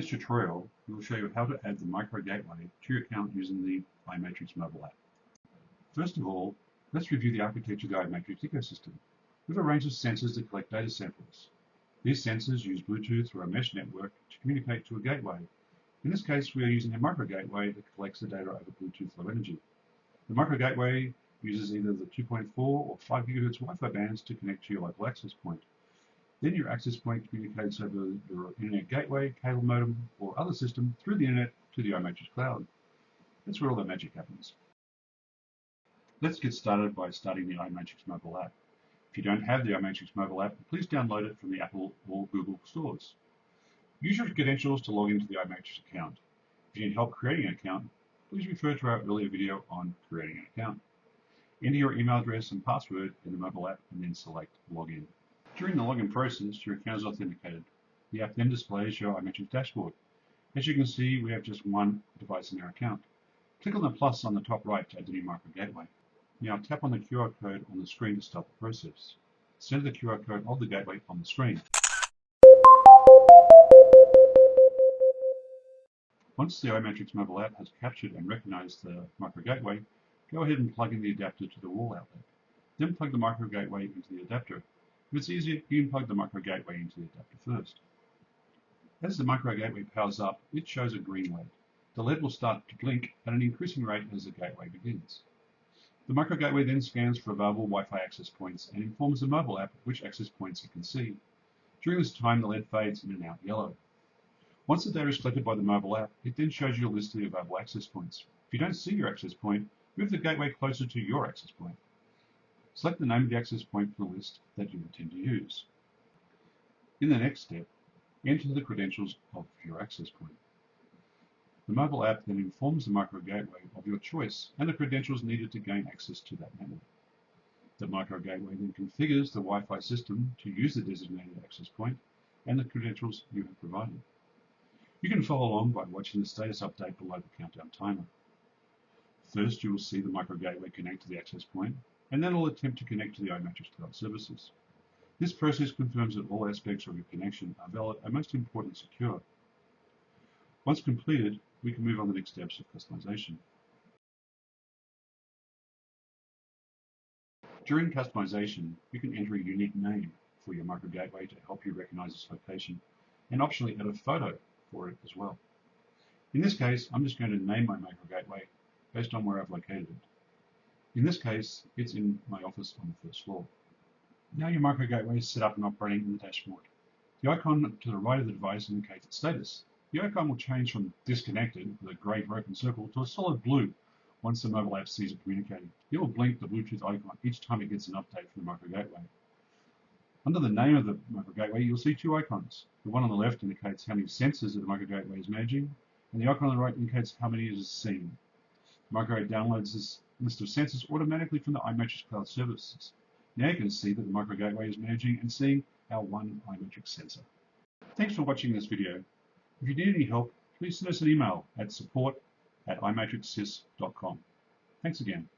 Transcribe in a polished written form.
this tutorial, we will show you how to add the micro gateway to your account using the iMatrix mobile app. First of all, let's review the architecture of the iMatrix ecosystem. We have a range of sensors that collect data samples. These sensors use Bluetooth or a mesh network to communicate to a gateway. In this case, we are using a micro gateway that collects the data over Bluetooth Low Energy. The micro gateway uses either the 2.4 or 5 GHz Wi-Fi bands to connect to your local access point. Then your access point communicates over your internet gateway, cable modem, or other system through the internet to the iMatrix cloud. That's where all the magic happens. Let's get started by starting the iMatrix mobile app. If you don't have the iMatrix mobile app, please download it from the Apple or Google stores. Use your credentials to log into the iMatrix account. If you need help creating an account, please refer to our earlier video on creating an account. Enter your email address and password in the mobile app and then select Login. During the login process, your account is authenticated. The app then displays your iMatrix dashboard. As you can see, we have just one device in our account. Click on the plus on the top right to add the new micro gateway. Now tap on the QR code on the screen to start the process. Center the QR code of the gateway on the screen. Once the iMatrix mobile app has captured and recognized the micro gateway, go ahead and plug in the adapter to the wall outlet. Then plug the micro gateway into the adapter. If it's easier, you can plug the micro gateway into the adapter first. As the micro gateway powers up, it shows a green LED. The LED will start to blink at an increasing rate as the gateway begins. The micro gateway then scans for available Wi-Fi access points and informs the mobile app which access points it can see. During this time, the LED fades in and out yellow. Once the data is collected by the mobile app, it then shows you a list of the available access points. If you don't see your access point, move the gateway closer to your access point. Select the name of the access point from the list that you intend to use. In the next step, enter the credentials of your access point. The mobile app then informs the micro gateway of your choice and the credentials needed to gain access to that network. The micro gateway then configures the Wi-Fi system to use the designated access point and the credentials you have provided. You can follow along by watching the status update below the countdown timer. First, you will see the micro gateway connect to the access point, and then it will attempt to connect to the iMatrix cloud services. This process confirms that all aspects of your connection are valid and most important secure. Once completed, we can move on to the next steps of customization. During customization, you can enter a unique name for your micro gateway to help you recognize its location, and optionally add a photo for it as well. In this case, I'm just going to name my micro gateway based on where I've located it. In this case, it's in my office on the first floor. Now your micro gateway is set up and operating in the dashboard. The icon to the right of the device indicates its status. The icon will change from disconnected with a grey broken circle to a solid blue once the mobile app sees it communicating. It will blink the Bluetooth icon each time it gets an update from the micro gateway. Under the name of the micro gateway, you'll see two icons. The one on the left indicates how many sensors that the micro gateway is managing, and the icon on the right indicates how many it is seeing. The micro gateway downloads this list of sensors automatically from the iMatrix cloud services. Now you can see that the micro gateway is managing and seeing our one iMatrix sensor. Thanks for watching this video. If you need any help, please send us an email at support@imatrixsys.com. Thanks again.